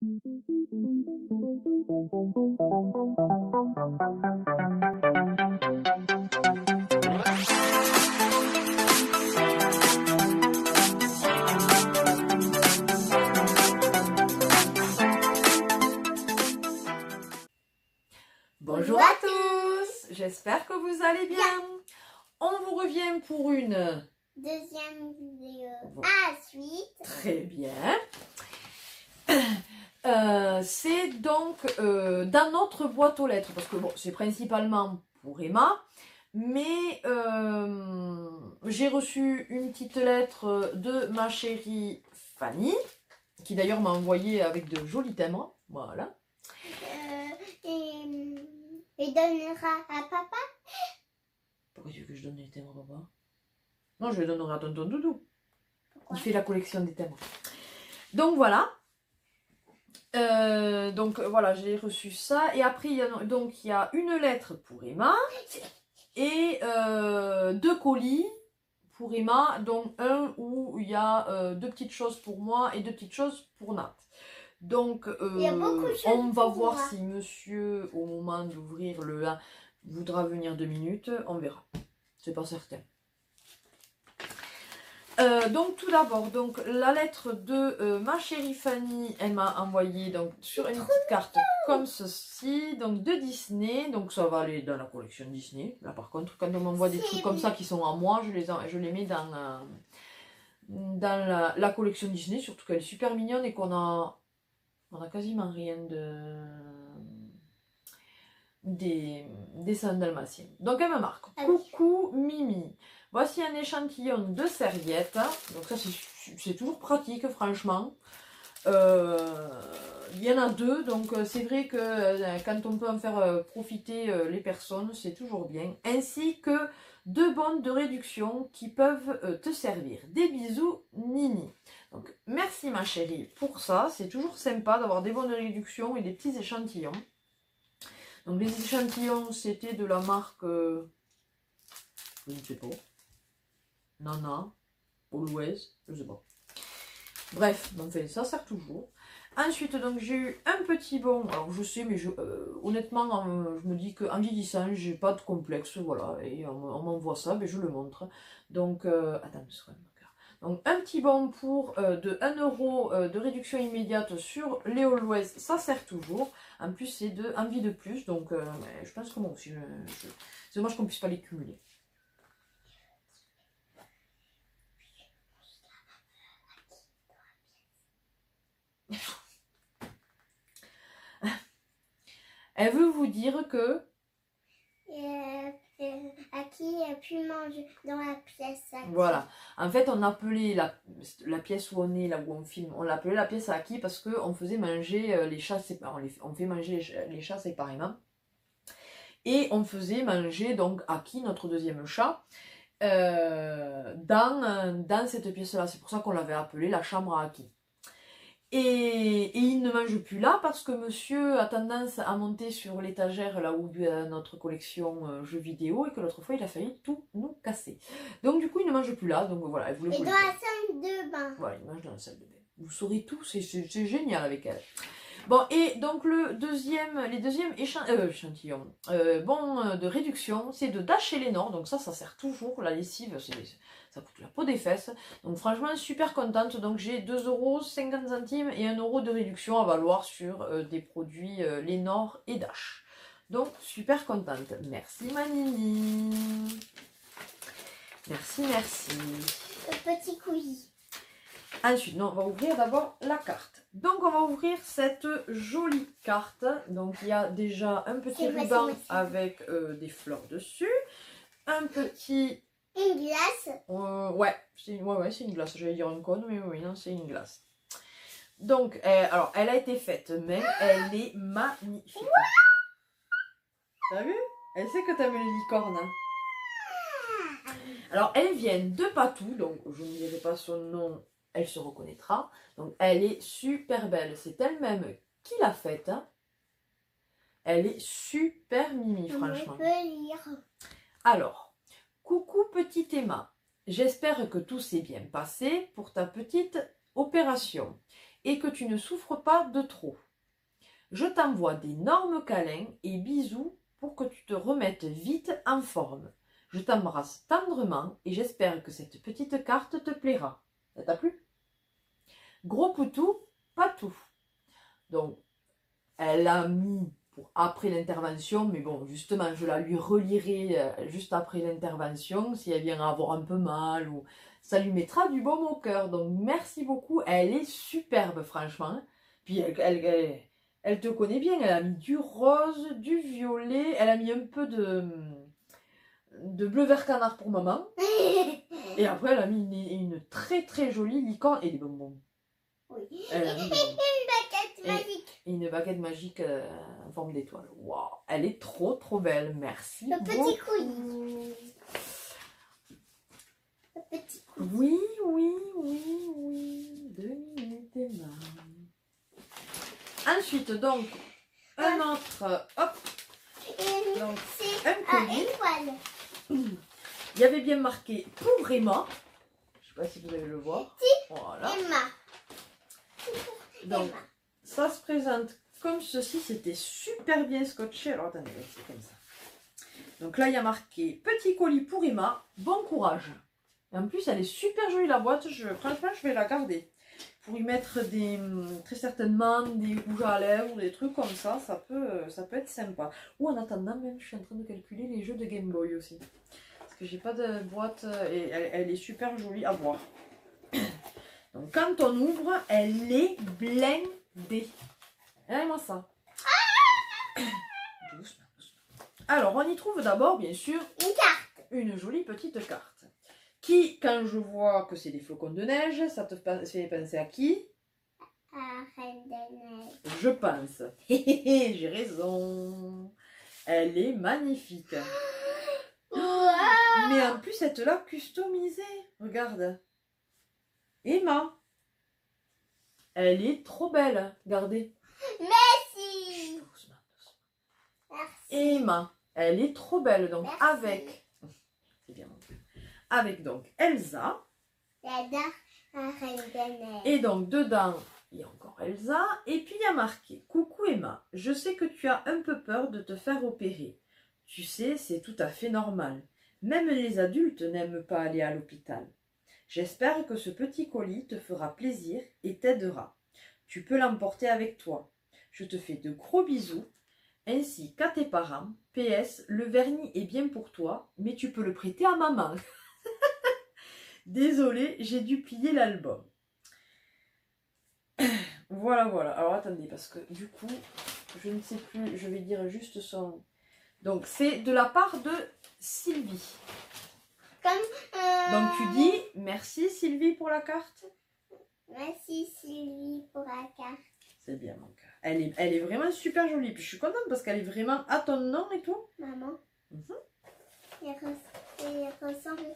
Bonjour à tous, j'espère que vous allez bien. On vous revient pour une deuxième vidéo à suite. Très bien. C'est donc dans notre boîte aux lettres, parce que bon, c'est principalement pour Emma, mais j'ai reçu une petite lettre de ma chérie Fanny, qui d'ailleurs m'a envoyé avec de jolis thèmes, voilà. Et donnera à papa. Pourquoi tu veux que je donne les thèmes à papa? Non, je les donnerai à tonton Doudou. Pourquoi? Il fait la collection des thèmes. Donc voilà. Donc voilà, j'ai reçu ça. Et après, il y a une lettre pour Emma. Et 2 colis pour Emma. Donc un où il y a 2 petites choses pour moi et 2 petites choses pour Nat. Donc on va voir si monsieur, au moment d'ouvrir le 1, voudra venir 2 minutes. On verra. C'est pas certain. Donc tout d'abord, donc la lettre de ma chérie Fanny, elle m'a envoyé donc sur une petite carte comme ceci, donc de Disney, donc ça va aller dans la collection Disney. Là par contre, quand on m'envoie des trucs comme ça qui sont à moi, je les mets dans la collection Disney, surtout qu'elle est super mignonne et qu'on a quasiment rien des dessins dalmatiens. Donc elle me marque. Coucou Mimi. Voici un échantillon de serviettes. Donc ça c'est toujours pratique franchement. Il y en a 2, donc c'est vrai que quand on peut en faire profiter les personnes, c'est toujours bien. Ainsi que 2 bons de réduction qui peuvent te servir. Des bisous Nini. Donc merci ma chérie pour ça. C'est toujours sympa d'avoir des bons de réduction et des petits échantillons. Donc les échantillons, c'était de la marque, je ne sais pas, Nana, Always, je ne sais pas. Bref, donc ça sert toujours. Ensuite, donc j'ai eu un petit bon, alors je sais, mais honnêtement, je me dis qu'en vieillissant, j'ai pas de complexe, voilà, et on m'envoie ça, mais je le montre. Donc, attends, donc un petit bon pour de 1 € de réduction immédiate sur les Always, ça sert toujours. En plus c'est de envie de plus, donc je pense que moi aussi, c'est dommage qu'on puisse pas les cumuler. Elle veut vous dire que Aki a pu manger dans la pièce. Aki. Voilà. En fait, on appelait la pièce où on est, là où on filme, on l'appelait la pièce à Aki parce qu'on faisait manger les chats séparément. On fait manger les chats séparément. Et on faisait manger donc Aki, notre deuxième chat, dans cette pièce-là. C'est pour ça qu'on l'avait appelée la chambre à Aki. Et il ne mange plus là parce que monsieur a tendance à monter sur l'étagère là où il y a notre collection jeux vidéo et que l'autre fois il a failli tout nous casser. Donc du coup il ne mange plus là, donc voilà. Elle voulait et dans la salle de bain. Voilà, il mange dans la salle de bain. Vous saurez tout, c'est génial avec elle. Bon, et donc les deuxièmes échantillons de réduction, c'est de Dash et Lénore, donc ça sert toujours, la lessive, ça coûte la peau des fesses, donc franchement super contente, donc j'ai 2,50 € et 1 € de réduction à valoir sur des produits Lénore et Dash. Donc super contente, merci Manini. Merci. Le petit coulis. Ensuite, on va ouvrir d'abord la carte. Donc, on va ouvrir cette jolie carte. Donc, il y a déjà un petit ruban avec des fleurs dessus. Un petit... Une glace. Ouais, c'est une glace. J'allais dire un cône, mais oui, non, c'est une glace. Donc, alors, elle a été faite, mais elle est magnifique. T'as vu? Elle sait que t'aimes les licornes. Hein. Alors, elles viennent de Patou, donc je ne dirai pas son nom. Elle se reconnaîtra. Donc, elle est super belle. C'est elle-même qui l'a faite. Hein. Elle est super mimi, franchement. On peut lire. Alors, coucou petite Emma. J'espère que tout s'est bien passé pour ta petite opération. et que tu ne souffres pas de trop. Je t'envoie d'énormes câlins et bisous pour que tu te remettes vite en forme. Je t'embrasse tendrement et j'espère que cette petite carte te plaira. Ça t'a plu? Gros poutou, Patou. Donc, elle a mis pour après l'intervention, mais bon, justement, je la lui relirai juste après l'intervention, si elle vient à avoir un peu mal, ou ça lui mettra du baume au cœur. Donc, merci beaucoup. Elle est superbe, franchement. Puis, elle te connaît bien. Elle a mis du rose, du violet. Elle a mis un peu de bleu vert canard pour maman. Et après, elle a mis une très très jolie licorne et des bonbons. Oui. Elle a mis des bonbons. Une baguette magique. Et une baguette magique en forme d'étoile. Waouh, elle est trop trop belle. Merci Le beaucoup. petit couille. Le petit couille. Oui, oui, oui, oui. 2 minutes et marre. Ensuite, donc, un autre. Hop. Et Donc, c'est un à colis. étoile. Il y avait bien marqué pour Emma. Je sais pas si vous allez le voir. Voilà. Emma. Donc, Emma. ça se présente comme ceci. C'était super bien scotché. Alors, attendez, c'est comme ça. Donc là, il y a marqué petit colis pour Emma. Bon courage. Et en plus, elle est super jolie la boîte. Franchement, je vais la garder. Pour y mettre très certainement des rouges à lèvres, des trucs comme ça, ça peut être sympa. Ou en attendant, même, je suis en train de calculer les jeux de Game Boy aussi. Parce que j'ai pas de boîte et elle est super jolie à voir. Donc quand on ouvre, elle est blindée. Regardez-moi ça. Doucement, doucement. Alors, on y trouve d'abord, bien sûr, Une carte. une jolie petite carte. Qui, quand je vois que c'est des flocons de neige, ça te fait penser à qui? À Reine des Neiges. Je pense. J'ai raison. Elle est magnifique. Wow. Mais en plus, elle te l'a customisée. Regarde. Emma. Elle est trop belle. Regardez. Merci. Doucement, doucement. Merci. Emma. Elle est trop belle. Donc, Merci. avec... C'est bien mon Dieu. Avec donc Elsa. J'adore la Reine des Neiges. Et donc, dedans, il y a encore Elsa. Et puis, il y a marqué: coucou Emma, je sais que tu as un peu peur de te faire opérer. Tu sais, c'est tout à fait normal. Même les adultes n'aiment pas aller à l'hôpital. J'espère que ce petit colis te fera plaisir et t'aidera. Tu peux l'emporter avec toi. Je te fais de gros bisous, ainsi qu'à tes parents. PS, le vernis est bien pour toi, mais tu peux le prêter à maman. Désolée, j'ai dû plier l'album. Voilà, voilà. Alors attendez, parce que du coup, je ne sais plus, je vais dire juste son... Donc, c'est de la part de Sylvie. Donc, tu dis merci Sylvie pour la carte. Merci Sylvie pour la carte. C'est bien, mon cœur. Elle est vraiment super jolie. Puis je suis contente parce qu'elle est vraiment à ton nom et tout. Maman. Il ressemble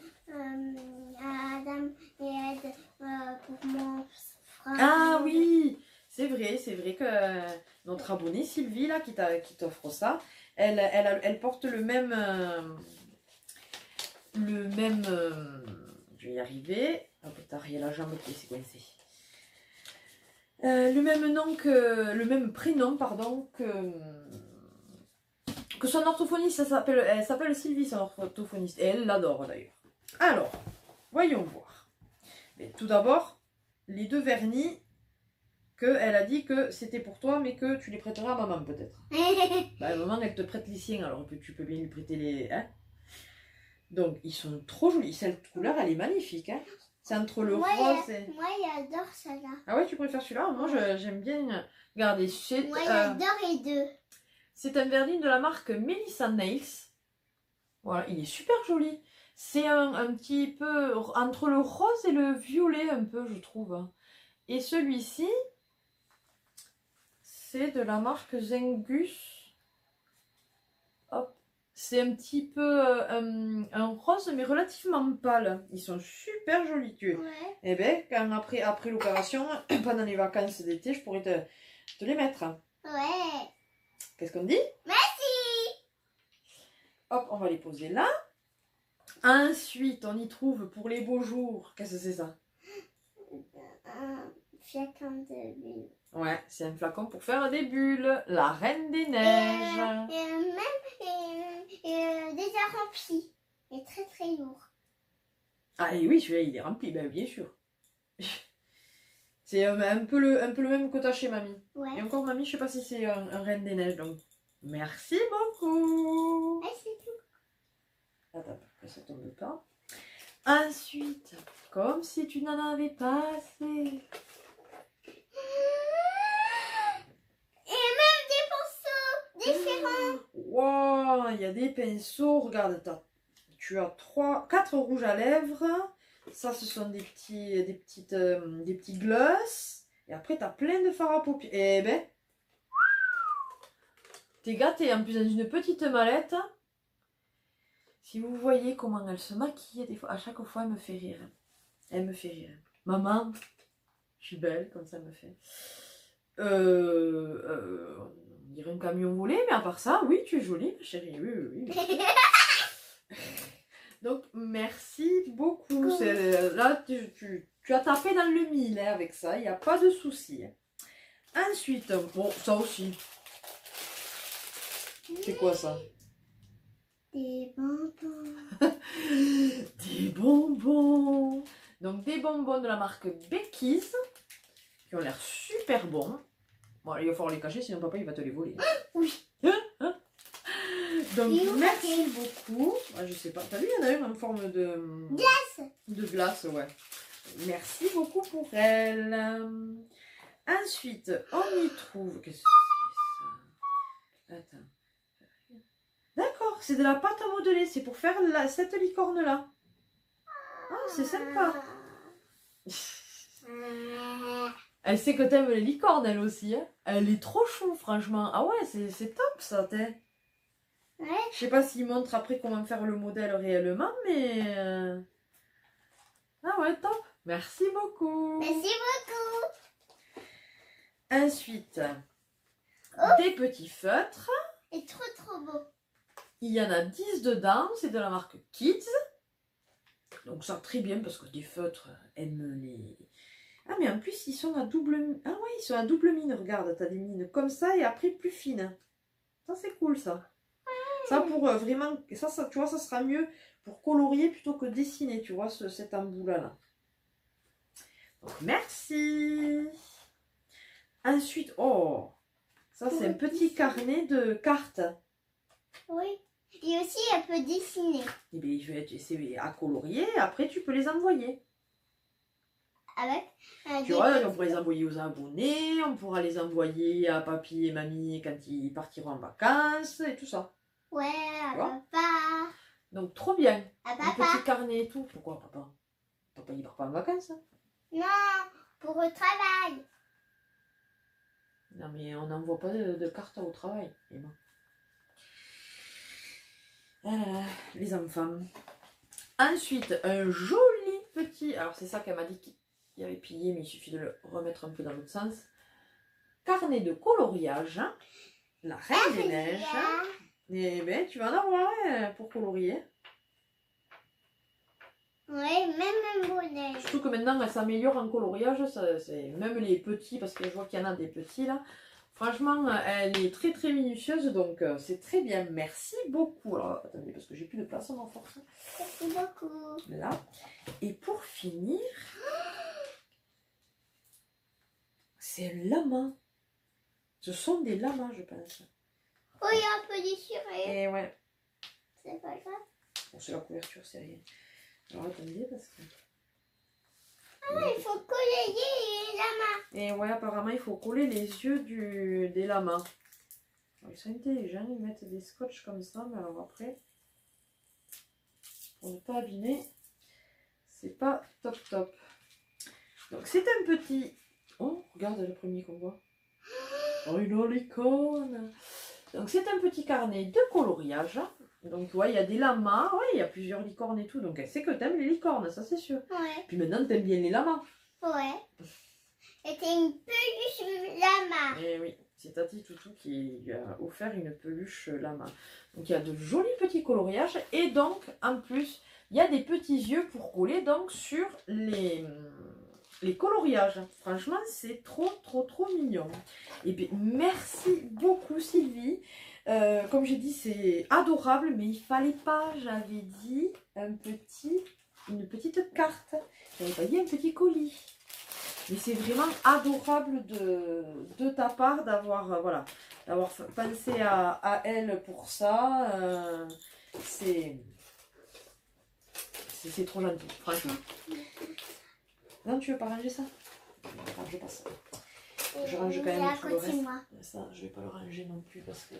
à Adam et Ed pour mon frère. Ah oui, c'est vrai que notre abonnée Sylvie, là, qui t'offre ça, elle porte le même... je vais y arriver. Oh putain, il y a la jambe qui s'est coincée. Le même prénom, pardon, que son orthophoniste. Elle s'appelle Sylvie, son orthophoniste, et elle l'adore d'ailleurs. Alors, voyons voir. Mais tout d'abord, les 2 vernis qu'elle a dit que c'était pour toi, mais que tu les prêteras à maman peut-être. Bah, maman, elle te prête les siens, alors que tu peux bien lui prêter les... Hein. Donc, ils sont trop jolis. Cette couleur, elle est magnifique. Hein. C'est entre le rose et... Moi, j'adore celle-là. Ah ouais, tu préfères celui-là? Moi, j'aime bien... Regardez, Moi, j'adore les deux. c'est un vernis de la marque Melissa Nails. Voilà, il est super joli. C'est un petit peu entre le rose et le violet, un peu, je trouve. Et celui-ci, c'est de la marque Zengus. Hop. C'est un petit peu un rose, mais relativement pâle. Ils sont super jolis, tu es. Ouais. Et bien, quand après l'opération, pendant les vacances d'été, je pourrais te les mettre. Ouais. Qu'est-ce qu'on dit? Merci. Hop, on va les poser là. Ensuite, on y trouve pour les beaux jours. Qu'est-ce que c'est ça? flacon de bulles. Ouais, c'est un flacon pour faire des bulles. La Reine des Neiges. Déjà rempli. Et très très lourd. Ah et oui, celui-là, il est rempli, ben, bien sûr. C'est un peu le même que t'as chez mamie. Ouais. Et encore, mamie, je sais pas si c'est un Reine des Neiges, donc merci beaucoup. Ah, c'est tout. Attends, que ça tombe pas. Ensuite, comme si tu n'en avais pas assez. Et même des pinceaux différents. Wow, il y a des pinceaux. Regarde, tu as 4 rouges à lèvres. Ça, ce sont des petits gloss. Et après, tu as plein de fards à paupières. Eh ben, t'es gâté. En plus, dans une petite mallette. Si vous voyez comment elle se maquille, des fois, à chaque fois, elle me fait rire. Elle me fait rire. Maman, je suis belle, comme ça, elle me fait. On dirait un camion volé, mais à part ça, oui, tu es jolie, ma chérie. Oui. Donc, merci beaucoup. Là, tu as tapé dans le mille hein, avec ça, il n'y a pas de souci. Ensuite, bon, ça aussi. C'est quoi ça? Des bonbons. Des bonbons. Donc, des bonbons de la marque Becky's, qui ont l'air super bons. Bon, il va falloir les cacher, sinon papa, il va te les voler. Oui. Donc, merci beaucoup. Ouais, je sais pas. T'as vu, il y en a une en forme de... Glace. De glace, ouais. Merci beaucoup pour elle. Ensuite, on y trouve... Qu'est-ce que c'est ça? Attends. D'accord, c'est de la pâte à modeler. C'est pour faire cette licorne-là. Ah, c'est sympa. Elle sait que t'aimes les licornes, elle aussi. Hein. Elle est trop chou, franchement. Ah ouais, c'est top, ça, t'es. Ouais. Je sais pas s'il montre après comment faire le modèle réellement, mais... Ah ouais, top. Merci beaucoup. Merci beaucoup. Ensuite, des petits feutres. Et trop beau. Il y en a 10 dedans. C'est de la marque Kids. Donc ça, très bien, parce que des feutres, aiment les... Ah, mais en plus, ils sont à double mine. Ah ouais, ils sont à double mine. Regarde, t'as des mines comme ça et après plus fines. Ça, c'est cool, ça. Ça, pour vraiment... Ça, tu vois, ça sera mieux pour colorier plutôt que dessiner, tu vois, cet embout-là. Donc, merci. Ensuite, oh, ça, c'est un petit carnet de cartes. Oui. Et aussi, elle peut dessiner. Eh bien, je vais essayer à colorier. Après, tu peux les envoyer. Avec Tu vois, on pourra les envoyer aux abonnés. On pourra les envoyer à papy et mamie quand ils partiront en vacances et tout ça. Ouais, à papa. Donc, trop bien. À Un papa. petit carnet et tout. Pourquoi, papa? Papa, il part pas en vacances. Hein. Non, pour le travail. Non, mais on n'envoie pas de cartes au travail. Et bon. Les enfants. Ensuite, un joli petit... Alors, c'est ça qu'elle m'a dit qu'il avait plié, mais il suffit de le remettre un peu dans l'autre sens. Carnet de coloriage. La Reine des Neiges. Et ben, tu vas en avoir pour colorier. Oui, même un bonnet. Surtout que maintenant, elle s'améliore en coloriage. C'est même les petits, parce que je vois qu'il y en a des petits là. Franchement, elle est très très minutieuse, donc c'est très bien. Merci beaucoup. Alors, attendez, parce que j'ai plus de place en force. Merci beaucoup. Là. Et pour finir, c'est un lama. Ce sont des lamas, je pense. Oui, un peu déchiré. Et ouais. C'est pas grave. Bon, c'est la couverture, c'est rien. Alors, attendez, parce que... Ah, il faut coller les lamas. Et ouais, apparemment, il faut coller les yeux des lamas. Alors, ils sont intelligents, ils mettent des scotch comme ça, mais alors après, pour ne pas abîmer, c'est pas top top. Donc, c'est un petit... Oh, regarde le premier qu'on voit. Oh, une licorne. Donc, c'est un petit carnet de coloriage. Donc, ouais, il y a des lamas, ouais, il y a plusieurs licornes et tout. Donc, elle sait que t'aimes les licornes, ça c'est sûr. Ouais. Puis maintenant, t'aimes bien les lamas. Ouais. Et c'est une peluche lama. Et oui, c'est Tati Toutou qui lui a offert une peluche lama. Donc, il y a de jolis petits coloriages. Et donc, en plus, il y a des petits yeux pour coller donc sur les les coloriages. Franchement, c'est trop, trop, trop mignon. Et bien, merci beaucoup Sylvie. Comme j'ai dit, c'est adorable, mais il fallait pas, j'avais dit, une petite carte. J'avais pas dit un petit colis. Mais c'est vraiment adorable de ta part d'avoir voilà, d'avoir pensé à elle pour ça. C'est trop gentil, franchement. Non, tu veux pas ranger ça? Je passe. Je range quand même tout le reste. Ça, je vais pas le ranger non plus parce que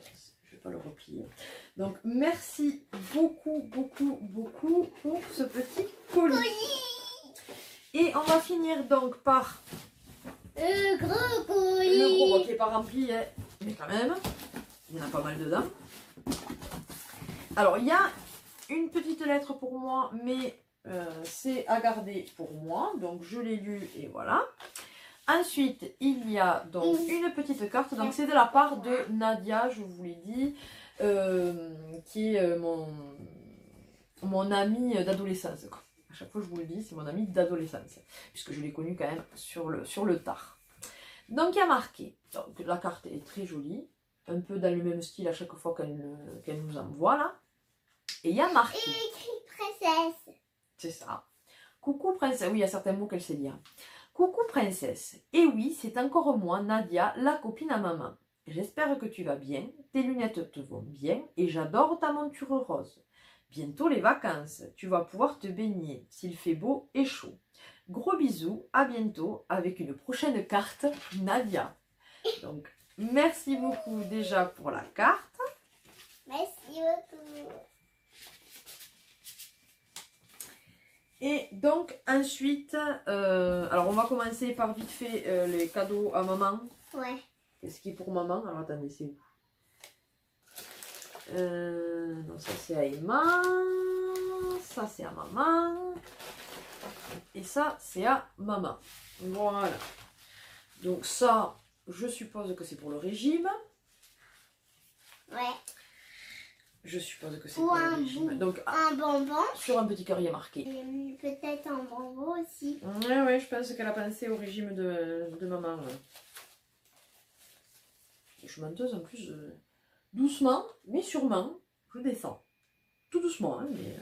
je vais pas le replier. Donc, merci beaucoup, beaucoup, beaucoup pour ce petit colis. Et on va finir donc par le gros colis. Le gros, qui n'est pas rempli, hein, mais quand même, il y en a pas mal dedans. Alors, il y a une petite lettre pour moi, mais c'est à garder pour moi. Donc, je l'ai lu et voilà. Ensuite, il y a donc une petite carte. Donc, c'est de la part de Nadia, je vous l'ai dit, qui est mon amie d'adolescence. À chaque fois, je vous le dis, c'est mon amie d'adolescence, puisque je l'ai connue quand même sur le tard. Donc, il y a marqué, donc, la carte est très jolie, un peu dans le même style à chaque fois qu'elle nous envoie, là. Et il y a marqué... Et écrit princesse. C'est ça. Coucou princesse, oui, il y a certains mots qu'elle sait lire. Coucou princesse, et oui, c'est encore moi, Nadia, la copine à maman. J'espère que tu vas bien, tes lunettes te vont bien, et j'adore ta monture rose. Bientôt les vacances, tu vas pouvoir te baigner, s'il fait beau et chaud. Gros bisous, à bientôt avec une prochaine carte, Nadia. Donc, merci beaucoup déjà pour la carte. Merci beaucoup. Et donc, ensuite, alors on va commencer par vite fait les cadeaux à maman. Ouais. Qu'est-ce qui est pour maman? Alors attendez, c'est où? Non, ça c'est à Emma. Ça c'est à maman. Et ça c'est à maman. Voilà. Donc ça, je suppose que c'est pour le régime. Ouais. Je suppose que c'est pour le régime. Donc un bonbon. Sur un petit cœur, il y a marqué. Peut-être un bonbon aussi. Ouais, je pense qu'elle a pensé au régime de maman. Ouais. Je suis menteuse en plus. Doucement, mais sûrement, je descends. Tout doucement, hein, mais...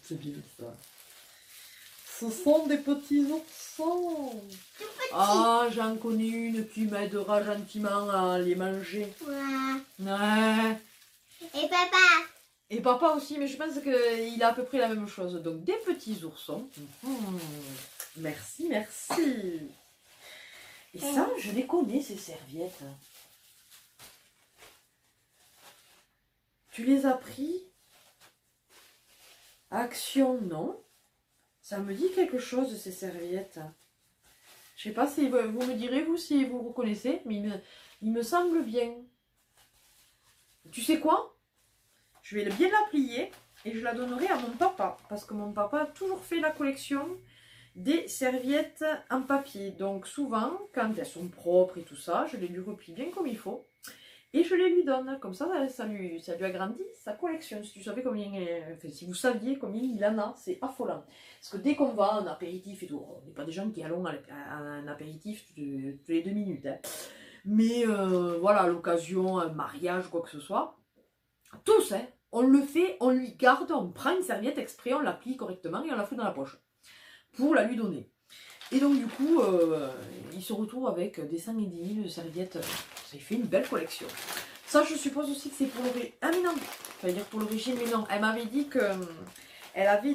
C'est bien ça. Ce sont des petits oursons. Ah, j'en connais une qui m'aidera gentiment à les manger. Ouais. Et papa. Et papa aussi, mais je pense qu'il a à peu près la même chose. Donc, des petits oursons. Merci, merci. Et ça, je les connais, ces serviettes. Tu les as pris? Action, non? Ça me dit quelque chose, ces serviettes. Je sais pas si vous me direz, vous, si vous reconnaissez, mais il me semble bien. Tu sais quoi? Je vais bien la plier et je la donnerai à mon papa. Parce que mon papa a toujours fait la collection des serviettes en papier. Donc souvent, quand elles sont propres et tout ça, je les lui replie bien comme il faut. Et je les lui donne. Comme ça lui agrandit sa collection. Si tu savais combien, enfin, si vous saviez combien il en a, c'est affolant. Parce que dès qu'on va en apéritif et tout, on n'est pas des gens qui allons à un apéritif toutes les 2 minutes. Hein. Mais voilà, à l'occasion, un mariage, quoi que ce soit, tous, hein, on le fait, on lui garde, on prend une serviette exprès, on la plie correctement et on la fout dans la poche. Pour la lui donner. Et donc du coup, il se retrouve avec des 100 et 10 000 serviettes. Ça fait une belle collection. Ça, je suppose aussi que c'est pour le régime. Ah mais non, j'allais dire pour le régime, mais non. Elle m'avait dit que elle avait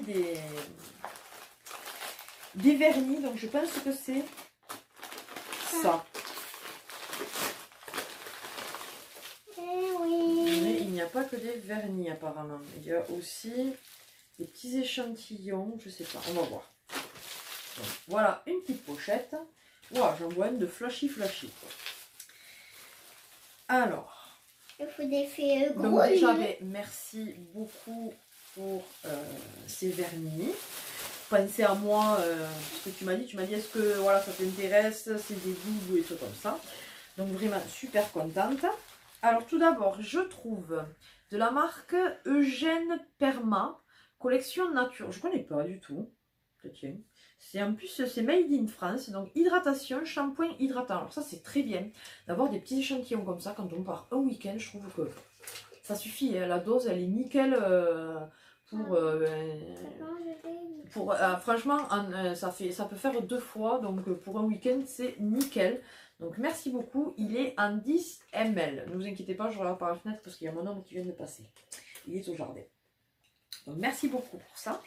des vernis, donc je pense que c'est ça. Oui. Mais il n'y a pas que des vernis apparemment. Il y a aussi des petits échantillons, je sais pas, on va voir. Donc, voilà une petite pochette. Wow, j'en vois une de flashy. Alors. Il faut des faits gros. Donc déjà, merci beaucoup pour ces vernis. Pensez à moi, ce que tu m'as dit est-ce que voilà, ça t'intéresse, c'est des goûts et tout comme ça. Donc vraiment super contente. Alors tout d'abord, je trouve de la marque Eugène Perma collection nature. Je connais pas du tout. Tiens. C'est en plus, c'est made in France. Donc, hydratation, shampoing hydratant. Alors ça, c'est très bien d'avoir des petits échantillons comme ça quand on part un week-end. Je trouve que ça suffit. Hein, la dose, elle est nickel franchement, ça peut faire 2 fois. Donc, pour un week-end, c'est nickel. Donc, merci beaucoup. Il est en 10 ml. Ne vous inquiétez pas, je regarde par la fenêtre parce qu'il y a mon homme qui vient de passer. Il est au jardin. Donc, merci beaucoup pour ça.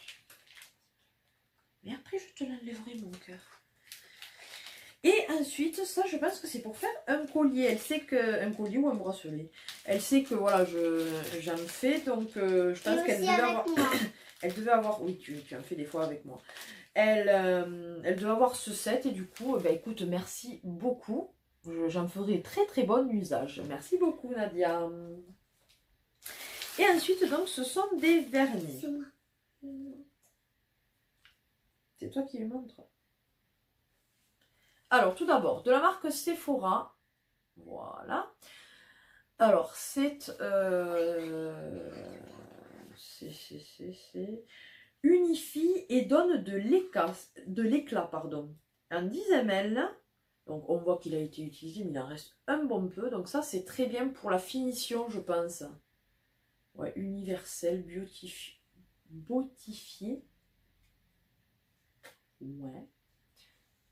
Mais après, je te l'enlèverai, mon cœur. Et ensuite, ça, je pense que c'est pour faire un collier. Elle sait que... Un collier ou un bracelet. Elle sait que, voilà, j'en fais. Donc, je pense qu'elle devait avoir... Elle devait avoir... Oui, tu en fais des fois avec moi. Elle devait avoir ce set. Et du coup, bah, écoute, merci beaucoup. J'en ferai très, très bon usage. Merci beaucoup, Nadia. Et ensuite, donc, ce sont des vernis. C'est moi. C'est toi qui les montres. Alors, tout d'abord, de la marque Sephora. Voilà. Alors, c'est unifie et donne de l'éclat, pardon. En 10 ml. Donc, on voit qu'il a été utilisé, mais il en reste un bon peu. Donc, ça, c'est très bien pour la finition, je pense. Ouais, universel, beautifié. Ouais.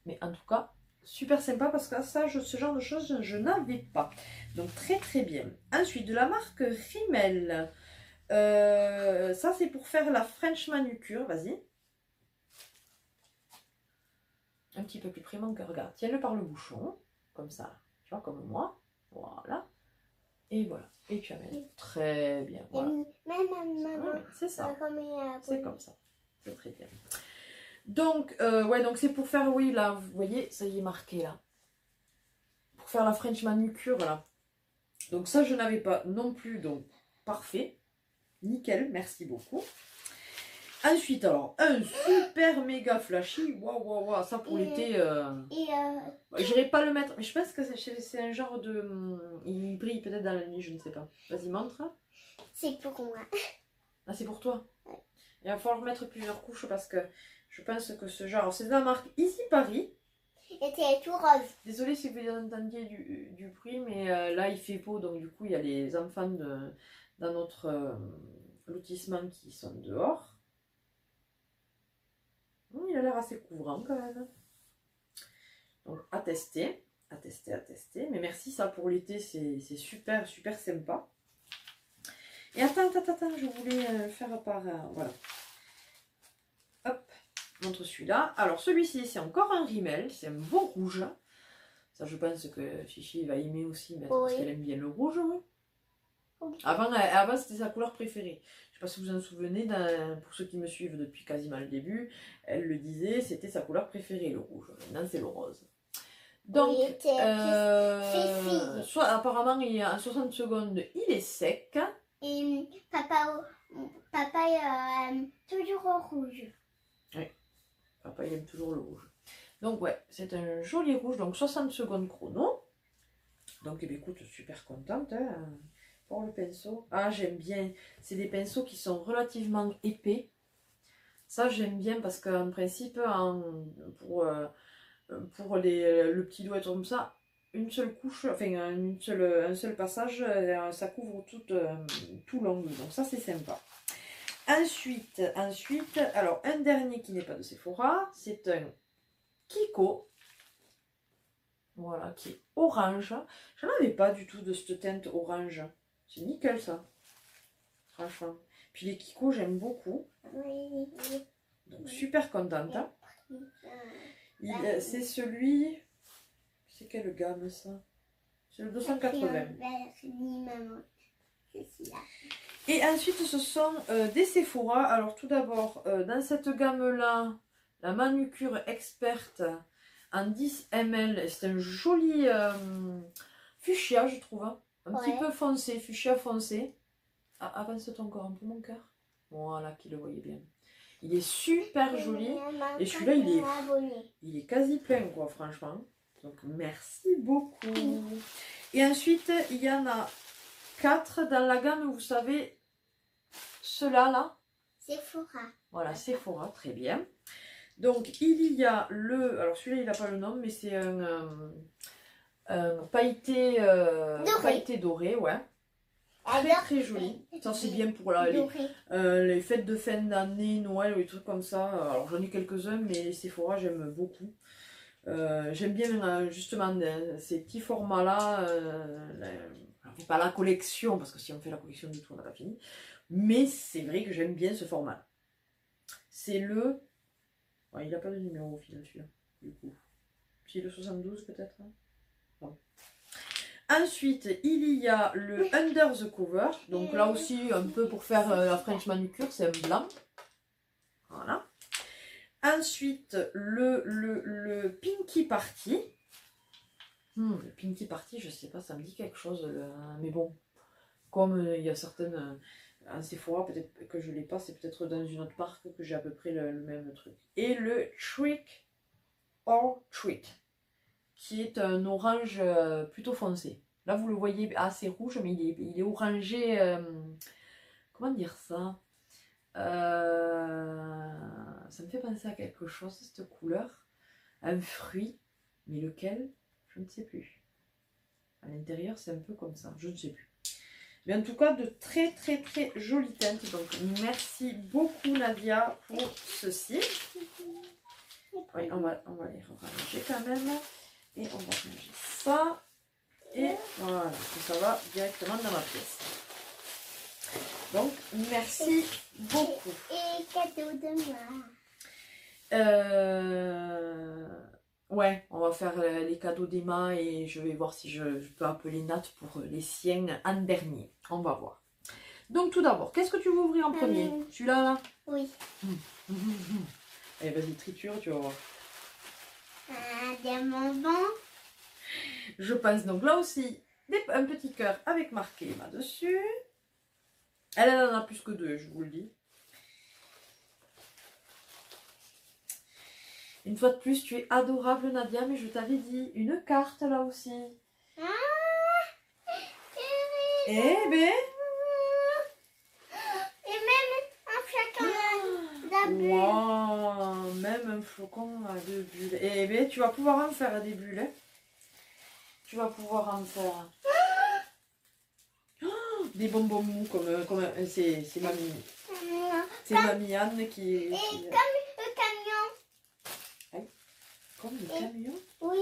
Mais en tout cas, super sympa parce que ça, ce genre de choses, je n'avais pas. Donc, très très bien. Ensuite, de la marque Rimmel. Ça, c'est pour faire la French manucure. Vas-y. Un petit peu plus près, mon cœur. Regarde, tiens-le par le bouchon. Comme ça. Tu vois, comme moi. Voilà. Et voilà. Et tu amènes. Très bien. Voilà. C'est ça. C'est comme ça. C'est très bien. Donc, ouais, donc c'est pour faire, oui, là, vous voyez, ça y est marqué, là. Pour faire la French manucure, là. Donc ça, je n'avais pas non plus, donc, parfait. Nickel, merci beaucoup. Ensuite, alors, un super méga flashy. Waouh, waouh, waouh, ça pour l'été. J'irai pas le mettre, mais je pense que c'est un genre de... Il brille peut-être dans la nuit, je ne sais pas. Vas-y, montre. C'est pour moi. Ah, c'est pour toi? Ouais. Il va falloir mettre plusieurs couches parce que je pense que ce genre... C'est de la marque Easy Paris. Et c'est tout rose. Désolée si vous entendiez du bruit, mais là il fait beau, donc du coup il y a les enfants dans notre lotissement qui sont dehors. Il a l'air assez couvrant quand même. Donc à tester, à tester, à tester. Mais merci, ça pour l'été, c'est super, super sympa. Et attends, je voulais faire par... voilà. Hop, montre celui-là. Alors celui-ci, c'est encore un Rimmel, c'est un beau rouge. Ça, je pense que Chichi va aimer aussi, mais parce qu'elle aime bien le rouge. Oui. Okay. Avant c'était sa couleur préférée. Je ne sais pas si vous en souvenez, pour ceux qui me suivent depuis quasiment le début, elle le disait, c'était sa couleur préférée, le rouge. Maintenant, c'est le rose. Donc, apparemment, il y a en 60 secondes, il est sec. Et papa aime toujours le rouge. Oui, papa il aime toujours le rouge. Donc, ouais, c'est un joli rouge, donc 60 secondes chrono. Donc, eh bien, écoute, super contente hein, pour le pinceau. Ah, j'aime bien. C'est des pinceaux qui sont relativement épais. Ça, j'aime bien parce qu'en principe, pour le petit doigt comme ça, une seule couche, enfin, un seul passage, ça couvre tout l'ongle. Donc, ça, c'est sympa. Ensuite, alors, un dernier qui n'est pas de Sephora, c'est un Kiko. Voilà, qui est orange. Je n'en avais pas du tout de cette teinte orange. C'est nickel ça. Franchement. Puis les Kiko, j'aime beaucoup. Donc super contente. C'est celui... C'est quelle gamme ça? C'est le 280. Et ensuite, ce sont des Sephora. Alors tout d'abord, dans cette gamme-là, la manucure experte... en 10 ml, c'est un joli fuchsia, je trouve. Hein. Un petit peu foncé, fuchsia foncé. Ah, avance-toi encore un peu, mon cœur. Voilà, qu'il le voyait bien. Il est super joli. Et celui-là, il est quasi plein, quoi, franchement. Donc, merci beaucoup. Et ensuite, il y en a 4 dans la gamme, vous savez, ceux-là, là. Sephora. Voilà, Sephora, très bien. Donc, il y a le... Alors, celui-là, il n'a pas le nom, mais c'est un pailleté, pailleté doré, ouais. Très, très joli. Ça, c'est bien pour les fêtes de fin d'année, Noël ou des trucs comme ça. Alors, j'en ai quelques-uns, mais les Sephora, j'aime beaucoup. J'aime bien, justement, ces petits formats-là. Pas la collection, parce que si on fait la collection du tout, on n'a pas fini. Mais c'est vrai que j'aime bien ce format. C'est le... Ouais, il n'a pas de numéro au final, celui-là, du coup. C'est le 72 peut-être. Bon. Ensuite, il y a le Under the Cover. Donc là aussi, un peu pour faire la French manucure, c'est un blanc. Voilà. Ensuite, le Pinky Party. Le Pinky Party, je sais pas, ça me dit quelque chose. Mais bon, comme il y a certaines... en Sephora, peut-être que je ne l'ai pas, c'est peut-être dans une autre marque que j'ai à peu près le même truc. Et le Trick or Treat, qui est un orange plutôt foncé. Là, vous le voyez assez rouge, mais il est orangé. Comment dire ça? Ça me fait penser à quelque chose, cette couleur. Un fruit, mais lequel? Je ne sais plus. À l'intérieur, c'est un peu comme ça, je ne sais plus. Mais en tout cas, de très très très jolies teintes. Donc, merci beaucoup Nadia pour ceci. Oui, on va les ranger quand même. Et on va ranger ça. Et voilà, ça va directement dans ma pièce. Donc, merci beaucoup. Et cadeau de moi. Ouais, on va faire les cadeaux d'Emma et je vais voir si je peux appeler Nat pour les siennes en dernier. On va voir. Donc tout d'abord, qu'est-ce que tu veux ouvrir en premier? Celui-là là? Oui. Allez, vas-y, triture, tu vas voir. Des bonbons. Je pense donc là aussi un petit cœur avec marqué Emma dessus. Elle en a plus que deux, je vous le dis. Une fois de plus, tu es adorable Nadia, mais je t'avais dit une carte là aussi. Eh ben. Et même un flacon de bulles. Wow, même un flocon de bulles. Eh ben, tu vas pouvoir en faire des bulles. Hein. Tu vas pouvoir en faire. Des bonbons mous comme c'est mamie. C'est mamie Anne qui. Et comme le camion. Hein? Comme le camion? Oui.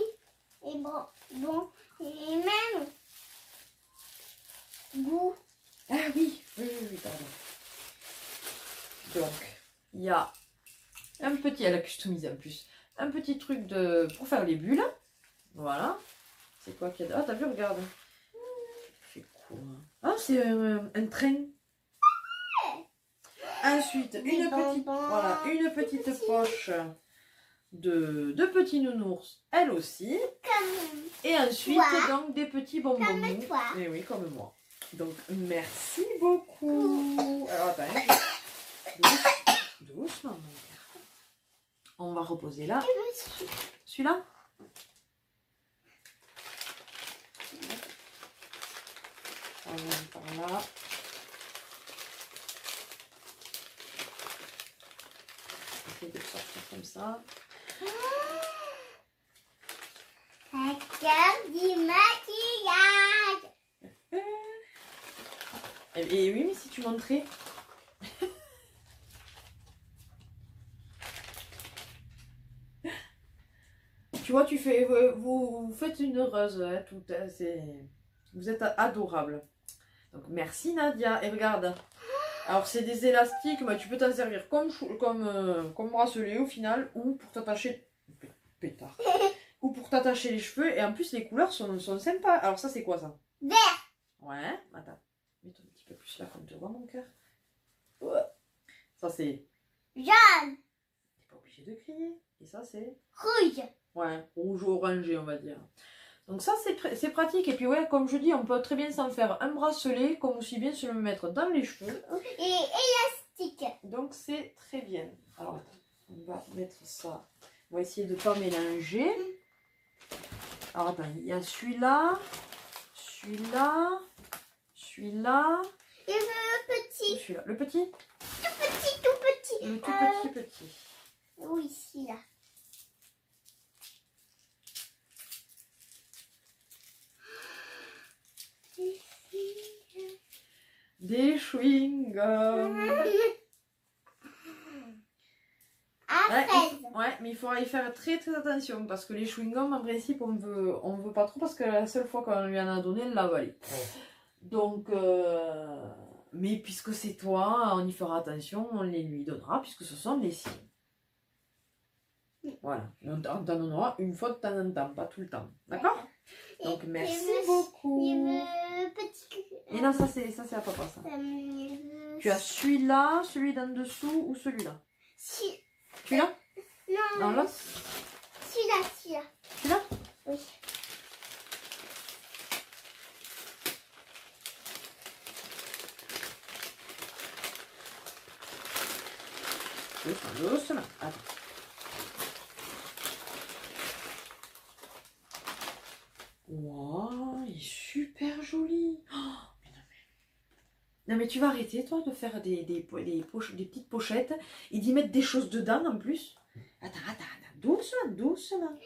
Et bon. Et même goût. Ah oui, pardon. Donc, il y a un petit, elle a customisé en plus, un petit truc pour faire les bulles. Voilà. C'est quoi qu'il y a? Ah, t'as vu, regarde. C'est quoi? Ah, c'est un train. Ensuite, une petite poche de petits nounours, elle aussi. Et ensuite, donc, des petits bonbons. Comme toi. Et oui, comme moi. Donc, merci beaucoup. Alors, attends, doucement, mon cœur. On va reposer là. Celui-là? Par là. Essaye de sortir comme ça. Regarde du maquillage. Et oui, mais si tu montrais. Tu vois, vous faites une heureuse, hein, tout, vous êtes adorable. Donc merci Nadia. Et regarde, alors c'est des élastiques, mais tu peux t'en servir comme bracelet au final, ou pour t'attacher pétard, ou pour t'attacher les cheveux. Et en plus les couleurs sont sympas. Alors ça c'est quoi ça? Vert. Ouais, attends, mets-toi un petit peu plus là comme tu vois mon cœur. Ouais. Ça c'est Jaune. t'es pas obligé de crier. Et ça c'est Rouge. ouais, rouge ou orangé on va dire. Donc ça c'est pratique. Et puis ouais, comme je dis, on peut très bien s'en faire un bracelet, comme aussi bien se le mettre dans les cheveux. Et élastique. Donc c'est très bien. Alors attends, on va mettre ça. On va essayer de ne pas mélanger. Alors attends, il y a celui-là, celui-là, celui-là. Et le petit. Celui-là. Le petit? petit, tout petit. Le tout petit. Oui, celui-là. Des chewing-gums. À fraise. Ouais, mais il faudra y faire très très attention parce que les chewing-gums, en principe, on veut pas trop parce que la seule fois qu'on lui en a donné, elle l'a avalé. Donc, mais puisque c'est toi, on y fera attention, on les lui donnera puisque ce sont les siens. Voilà, on t'en donnera une fois de temps en temps, pas tout le temps. D'accord? Donc, merci beaucoup. Il veut petit. Et non, ça c'est à papa ça. Tu as celui-là, celui d'en dessous ou celui-là? Si. Celui-là? Non, là? Celui-là. Celui-là? Oui. Doucement. Attends. Wow, il est super joli. Oh, non mais tu vas arrêter toi de faire des petites pochettes et d'y mettre des choses dedans en plus. Attends, doucement.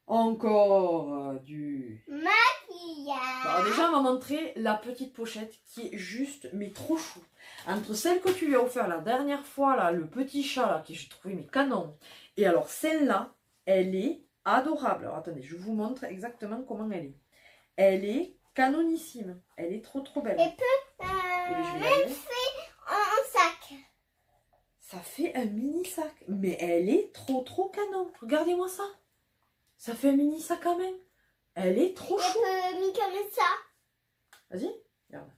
Encore du Maquillage. Alors déjà on va montrer la petite pochette qui est juste mais trop chou. Entre celle que tu lui as offert la dernière fois là, le petit chat là que j'ai trouvé mais canon. Et alors celle-là, elle est adorable. Alors attendez, je vous montre exactement comment elle est. Elle est canonissime. Elle est trop belle. Et peut même fait en sac. Ça fait un mini sac. Mais elle est trop canon. Regardez-moi ça. Ça fait un mini sac quand même. Elle est trop chou. Elle peut mis comme ça. Vas-y, regarde.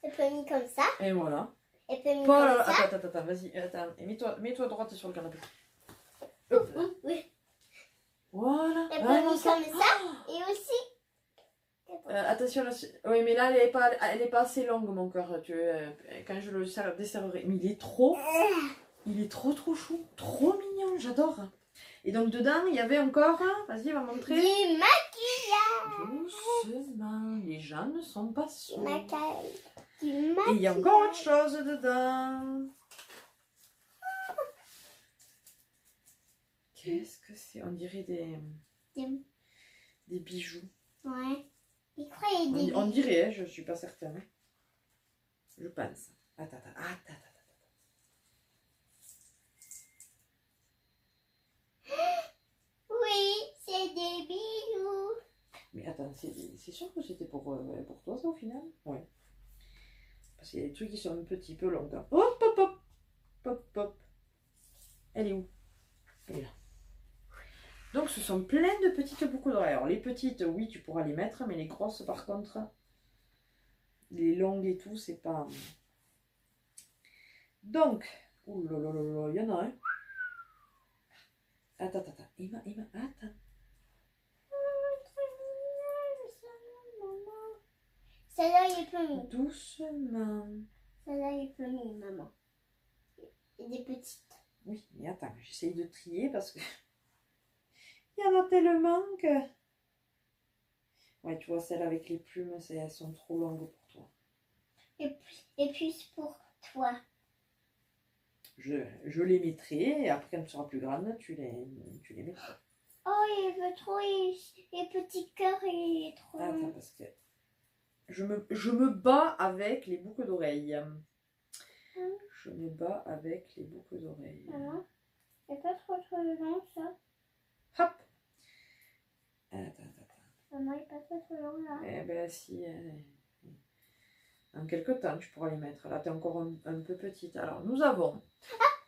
Elle peut mis comme ça. Et voilà. Elle peut mis Pas comme là, ça. attends, vas-y, attends. Et mets-toi droite sur le canapé. Hop. Oui. Voilà. Elle peut mis comme ça. Et aussi. Attention, là, oui, mais là, elle est pas assez longue, mon cœur. Quand je le desserrerai. Mais il est trop chou. Trop mignon, j'adore. Et donc, dedans, il y avait encore, vas-y, va montrer. Du maquillage. Doucement, les gens ne sont pas sourds. Du maquillage. Et il y a encore autre chose dedans. Qu'est-ce que c'est? On dirait des bijoux. Ouais. Il croyait des bijoux. On dirait, je suis pas certaine. Je pense. Attends. Oui, c'est des bijoux. Mais attends, c'est sûr que c'était pour toi ça au final? Oui. Parce qu'il y a des trucs qui sont un petit peu longs. Hein. Hop. Elle est où? Elle est là. Donc ce sont plein de petites boucles d'oreilles. Alors les petites, oui, tu pourras les mettre, mais les grosses par contre, les longues et tout, c'est pas... Donc, oulala, il y en a un. Attends. Emma, attends. Celle-là, il peut mis. Doucement. Celle-là, il peut mis, maman. Et des petites. Oui, mais attends, j'essaye de trier parce que... Il y en a tellement que... Ouais, tu vois, celles avec les plumes, elles sont trop longues pour toi. Et puis pour toi. Je les mettrai et après, quand tu seras plus grande, tu les mettras. Oh, il veut trop les petits cœurs, il est trop... Attends, parce que... Je me bats avec les boucles d'oreilles. Je me bats avec les boucles d'oreilles. Maman, c'est pas trop long, ça. Hop. Attends. Maman, il est pas trop long, là. Eh ben si... En quelques temps, tu pourras les mettre. Là, tu es encore un peu petite. Alors, nous avons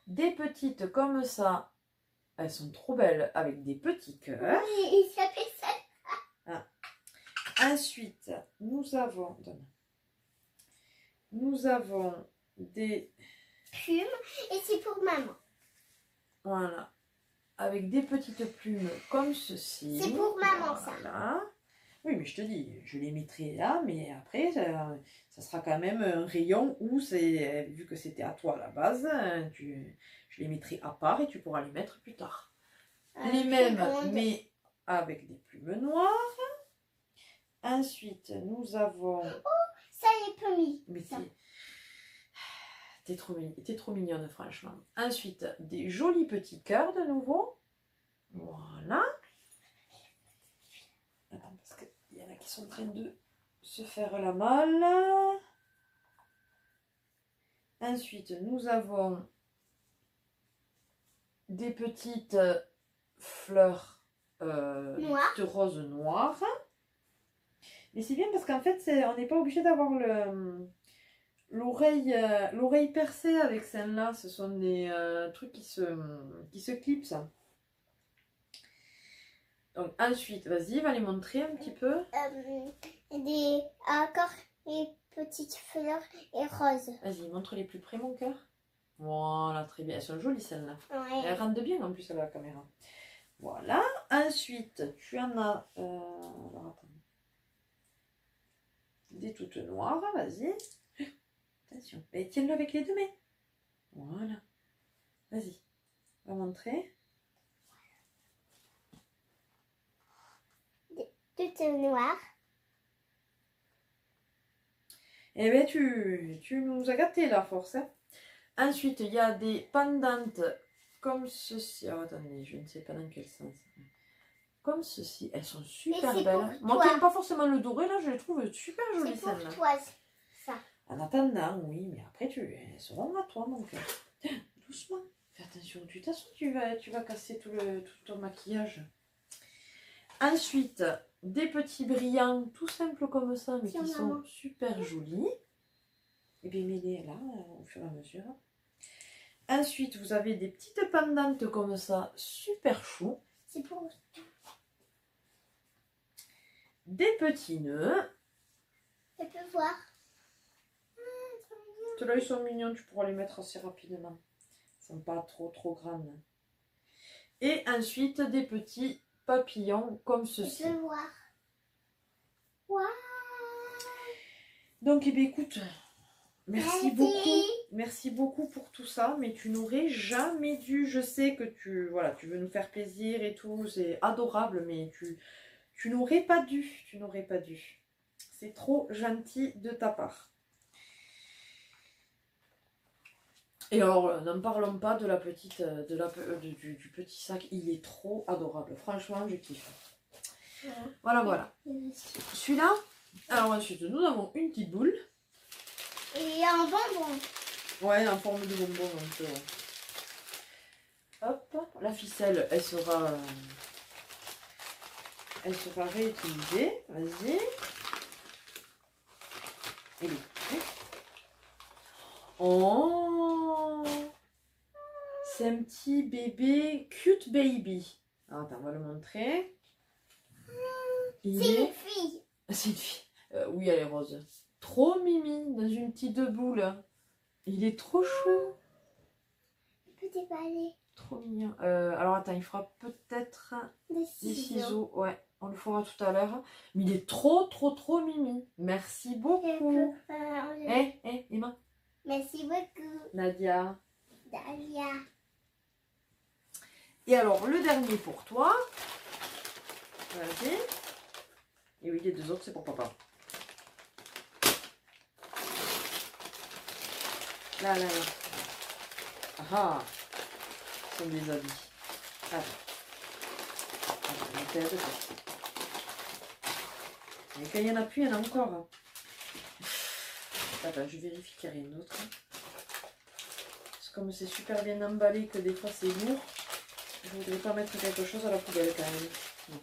des petites comme ça. Elles sont trop belles avec des petits cœurs. Oui, il s'appelle ça. Ensuite, nous avons des Plumes, et c'est pour maman. voilà, avec des petites plumes comme ceci. C'est pour maman, ça. Voilà. Oui, mais je te dis, je les mettrai là, mais après, ça sera quand même un rayon où c'est, vu que c'était à toi à la base, je les mettrai à part et tu pourras les mettre plus tard. Les mêmes, mais avec des plumes noires. Ensuite, nous avons... Ça, il peut mis. Mais ça. T'es trop mignonne, franchement. Ensuite, des jolis petits cœurs de nouveau. Voilà. Attends, parce qu'il y en a qui sont en train de se faire la malle. Ensuite, nous avons des petites fleurs petites roses noires. Mais c'est bien parce qu'en fait, on n'est pas obligé d'avoir l'oreille percée avec celle-là. Ce sont des trucs qui se clipsent. Donc ensuite, vas-y, va les montrer un petit peu. Encore les petites fleurs et roses. Vas-y, montre les plus près, mon cœur. Voilà, très bien. Elles sont jolies, celles-là. Ouais. Elles rendent bien en plus à la caméra. Voilà. Ensuite, tu en as... alors, attends. Des toutes noires, vas-y. Attention. Et tiens-le avec les deux mains. Voilà. Vas-y. Va montrer. Toutes noires. Eh bien, tu nous as gâtés la force. Hein. Ensuite, il y a des pendantes comme ceci. Oh, attendez, je ne sais pas dans quel sens. Comme ceci. Elles sont super belles. Moi qui n'aime pas forcément le doré, là, je les trouve super jolies, celles-là. C'est pour toi, ça. En attendant, oui, mais après, elles seront à toi, mon cœur. Doucement. Fais attention. De toute façon, tu vas casser tout ton maquillage. Ensuite, des petits brillants tout simples comme ça, mais qui sont super jolis. Et bien, mets-les là, au fur et à mesure. Ensuite, vous avez des petites pendantes comme ça, super chou. C'est pour... Des petits nœuds. Tu peux voir. Ceux-là, ils sont mignons, tu pourras les mettre assez rapidement. Ils ne sont pas trop grandes. Et ensuite, des petits papillons comme ceci. Tu peux voir. Wow. Donc, eh bien, écoute, merci beaucoup. Merci beaucoup pour tout ça, mais tu n'aurais jamais dû. Je sais que tu veux nous faire plaisir et tout, c'est adorable, mais tu n'aurais pas dû. Tu n'aurais pas dû. C'est trop gentil de ta part. Et alors, n'en parlons pas de la petite, du petit sac. Il est trop adorable. Franchement, je kiffe. Voilà. Celui-là. Alors ensuite, nous avons une petite boule. Et un bonbon. Ouais, en forme de bonbon. Donc, hop, la ficelle, elle sera réutilisée. Vas-y. Et oh, c'est un petit bébé cute baby. Alors, attends, on va le montrer. C'est une fille. C'est une fille. Oui, elle est rose. Trop mimi dans une petite boule. Il est trop chou. Il peut déballer. Trop mignon. Alors attends, il fera peut-être des ciseaux. Ouais, on le fera tout à l'heure. Mais il est trop mimi. Merci beaucoup. Emma. Merci beaucoup. Nadia. Dalia. Et alors, le dernier pour toi. Vas-y. Et oui, les deux autres, c'est pour papa. Là. Ah, ce sont des habits. Attends, et quand il n'y en a plus, il y en a encore. Attends, je vérifie qu'il n'y a rien d'autre. C'est comme c'est super bien emballé que des fois c'est lourd. Je ne voudrais pas mettre quelque chose à la poubelle quand même. Non.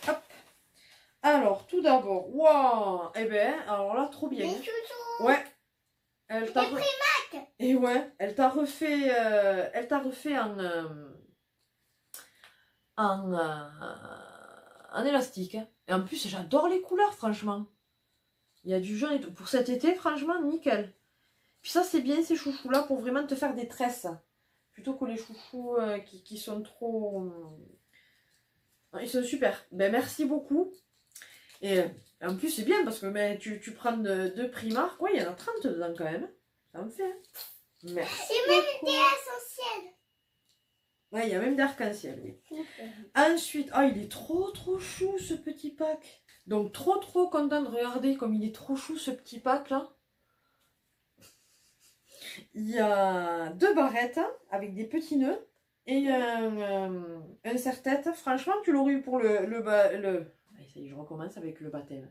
Hop. Alors, tout d'abord, waouh. Eh ben, alors là, trop bien. Ouais. Elle t'a et ouais, elle t'a refait en élastique. Et en plus, j'adore les couleurs, franchement. Il y a du jaune et tout. Pour cet été, franchement, nickel. Puis ça, c'est bien ces chouchous-là pour vraiment te faire des tresses. Plutôt que les chouchous qui sont trop... Ils sont super. Ben, merci beaucoup. Et en plus, c'est bien parce que tu prends deux Primark. Ouais, il y en a 30 dedans quand même. Ça me fait. Hein. Merci. Et même des essentiels. Ouais, il y a même d'arc-en-ciel, oui. Ensuite, il est trop chou ce petit pack. Donc, trop content de regarder comme il est trop chou ce petit pack là. Il y a 2 barrettes avec des petits nœuds et un serre-tête. Franchement, tu l'aurais eu pour Allez, ça y est, je recommence avec le baptême.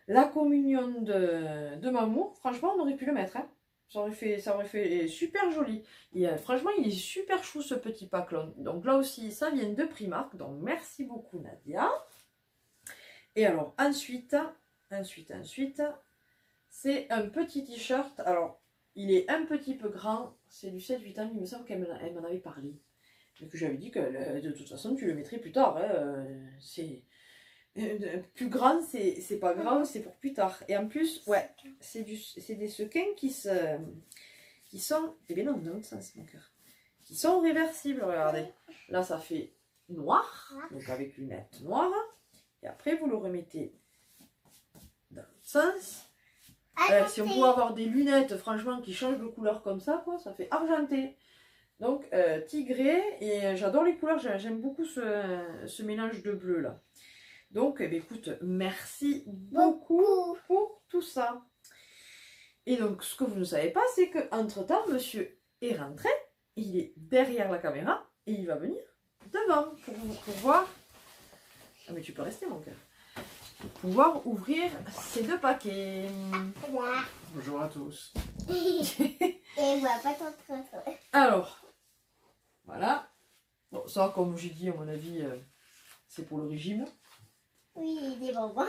La communion de Mamour, franchement, on aurait pu le mettre. Hein. Ça aurait fait super joli. Et, franchement, il est super chou ce petit pack-là. Donc là aussi, ça vient de Primark. Donc merci beaucoup Nadia. Et alors ensuite, c'est un petit t-shirt. Alors, il est un petit peu grand. C'est du 7-8 ans. Il me semble qu'elle m'en avait parlé. Et que j'avais dit que de toute façon, tu le mettrais plus tard. Hein. Plus grand, c'est pas grave, c'est pour plus tard. Et en plus, ouais, c'est des sequins qui sont. Eh bien non, dans l'autre sens, mon cœur. Qui sont réversibles, regardez. Là, ça fait noir, donc avec lunettes noires. Et après, vous le remettez dans l'autre sens. Si on pouvait avoir des lunettes, franchement, qui changent de couleur comme ça, quoi, ça fait argenté. Donc, tigré, et j'adore les couleurs, j'aime beaucoup ce mélange de bleu, là. Donc, eh bien, écoute, merci beaucoup pour tout ça. Et donc, ce que vous ne savez pas, c'est qu'entre-temps, monsieur est rentré, il est derrière la caméra, et il va venir devant pour voir... Ah, mais tu peux rester, mon cœur. Pour pouvoir ouvrir ces 2 paquets. Bonjour à tous. Et voilà, pas ton train. Alors, voilà. Bon, ça, comme j'ai dit, à mon avis, c'est pour le régime. Oui, des bonbons.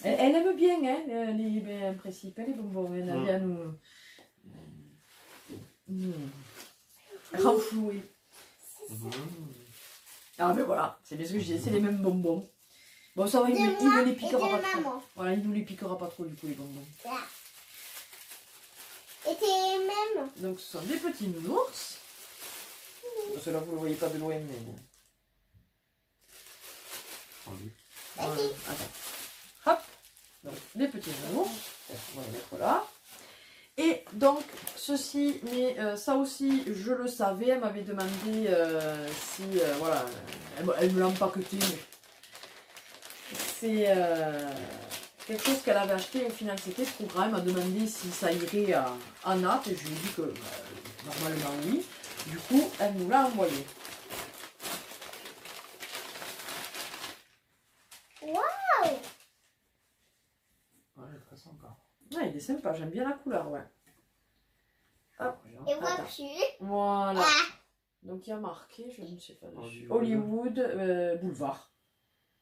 Elle aime bien, hein, en principe, les bonbons. Elle aime bien nous renflouer. Ah, mais voilà, c'est bien ce que je disais, c'est les mêmes bonbons. Bon, ça va, il ne les piquera pas trop. Voilà, il ne nous les piquera pas trop, du coup, les bonbons. Et t'es même. Donc, ce sont des petits nounours. Parce que là, vous ne le voyez pas de loin, mais... Voilà, attends. Hop. Donc, des petits nounours. On va les mettre là. Et donc, ceci, mais ça aussi, je le savais. Elle m'avait demandé si... voilà, elle me l'a empaqueté. C'est quelque chose qu'elle avait acheté. Au final, c'était ce programme. Elle m'a demandé si ça irait à Nat. Et je lui ai dit que normalement, oui. Du coup, elle nous l'a envoyé. Waouh! Ouais, il est très sympa. Ouais, il est sympa, j'aime bien la couleur, ouais. Hop, Et moi, attends. je suis. Voilà. Donc il y a marqué, je ne sais pas dessus. Hollywood Boulevard.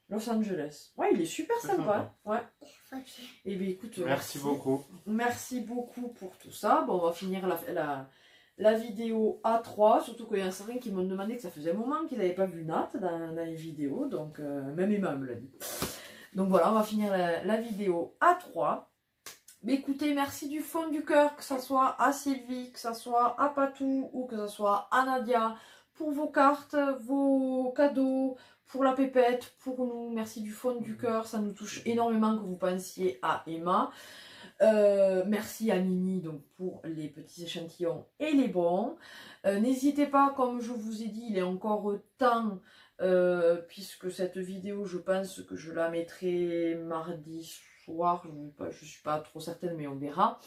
Los Angeles. Ouais, il est super sympa. Ouais. Et bien écoute, merci beaucoup. Merci beaucoup pour tout ça. Bon, on va finir la vidéo à 3. Surtout qu'il y a certains qui m'ont demandé que ça faisait un moment qu'ils n'avaient pas vu Nat dans les vidéos. Donc, même Emma me l'a dit. Donc voilà, on va finir la vidéo à 3. Mais écoutez, merci du fond du cœur, que ce soit à Sylvie, que ce soit à Patou ou que ce soit à Nadia, pour vos cartes, vos cadeaux, pour la pépette, pour nous. Merci du fond du cœur, ça nous touche énormément que vous pensiez à Emma. Merci à Nini donc, pour les petits échantillons et les bons. N'hésitez pas, comme je vous ai dit, il est encore temps, puisque cette vidéo, je pense que je la mettrai mardi soir, je ne suis pas trop certaine, mais on verra.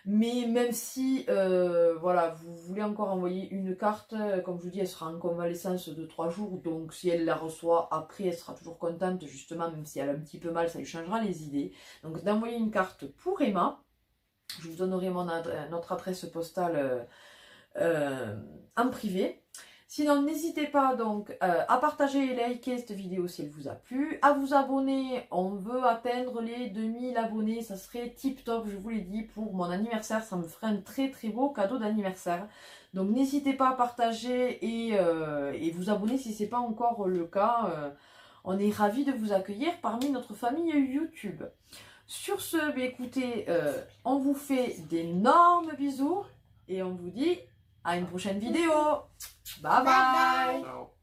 Mais même si voilà, vous voulez encore envoyer une carte, comme je vous dis, elle sera en convalescence de 3 jours. Donc si elle la reçoit après, elle sera toujours contente, justement, même si elle a un petit peu mal, ça lui changera les idées. Donc d'envoyer une carte pour Emma. Je vous donnerai notre adresse postale en privé. Sinon, n'hésitez pas donc à partager et liker cette vidéo si elle vous a plu, à vous abonner. On veut atteindre les 2000 abonnés, ça serait tip top, je vous l'ai dit, pour mon anniversaire. Ça me ferait un très très beau cadeau d'anniversaire. Donc n'hésitez pas à partager et vous abonner si ce n'est pas encore le cas. On est ravis de vous accueillir parmi notre famille YouTube. Sur ce, écoutez, on vous fait d'énormes bisous et on vous dit à une prochaine vidéo. Bye bye. Ciao.